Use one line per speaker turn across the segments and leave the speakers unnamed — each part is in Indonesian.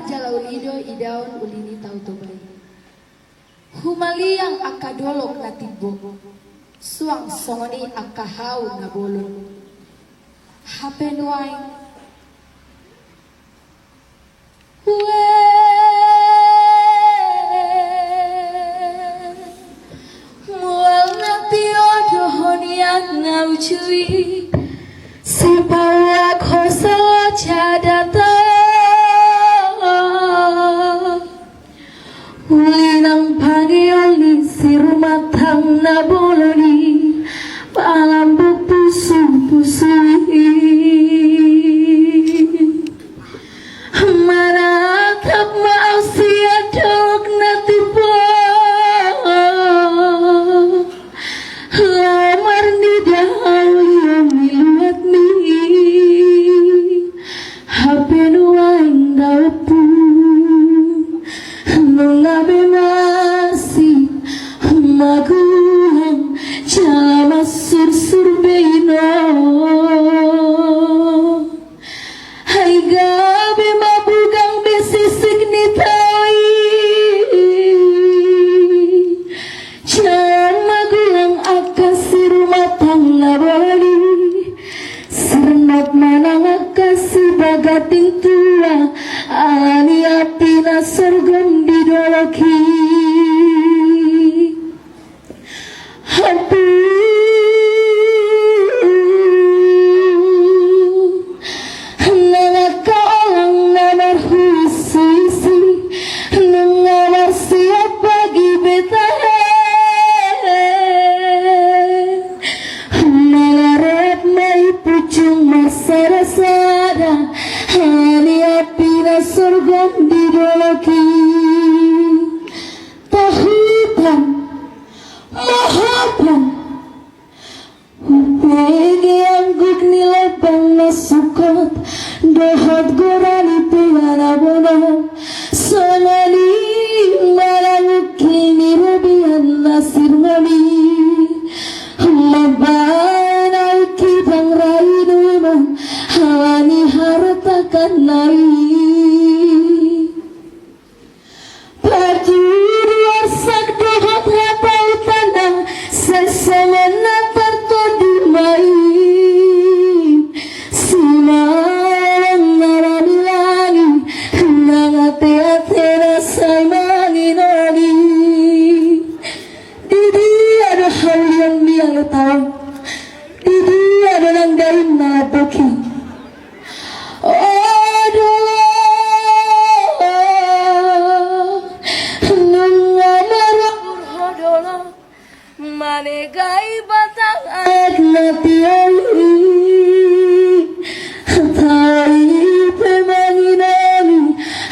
jalau lido idaun ulini tau tobai. Humaliang akadolok na tibo, suang songoni akahau na bolon. Hapenway, mual na tiodohoniak ngau cui, sipawak hosala cadata. Ulinang pangioli si rumah tang na boloni palambuk pusu-pusui maratap mausia dok na tiba lamar ni dahali yang miluat mi hapenuang dapu mengabe masih magulang jala sur beino hai gabe mabugang besisik ni tai jala magulang akasi rumah tangga bali sernat manang akasi bagating tua ani api na sorgam didolaki happy nangaka orang namar huisi nangamar siap bagi betahe nangarep mai pucung masara-sara hani api na sorgam didolaki tahutan mahapan upegi angguk nilabang na sukot dohot gorani pengana bona sangani marangukini rabian nasir ngami mabana ukibang rainuma hani haratakan nai Pajuri arsak dohot hatau tanah sesemena tertodimai simalang naramilangi nangate-ate rasai manginoni didi ada hal yang dia tahu didi ada nanggain naboki manegai batang air natiali hatai pemanginami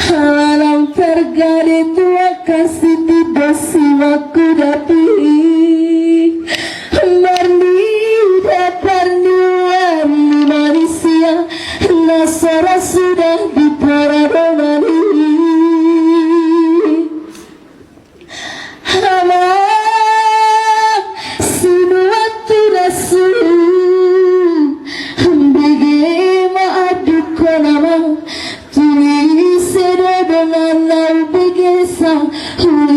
halam tergari tua kasih tiba siwaku dapi marni dapar niwari manusia nasara sudah di paradonani Hula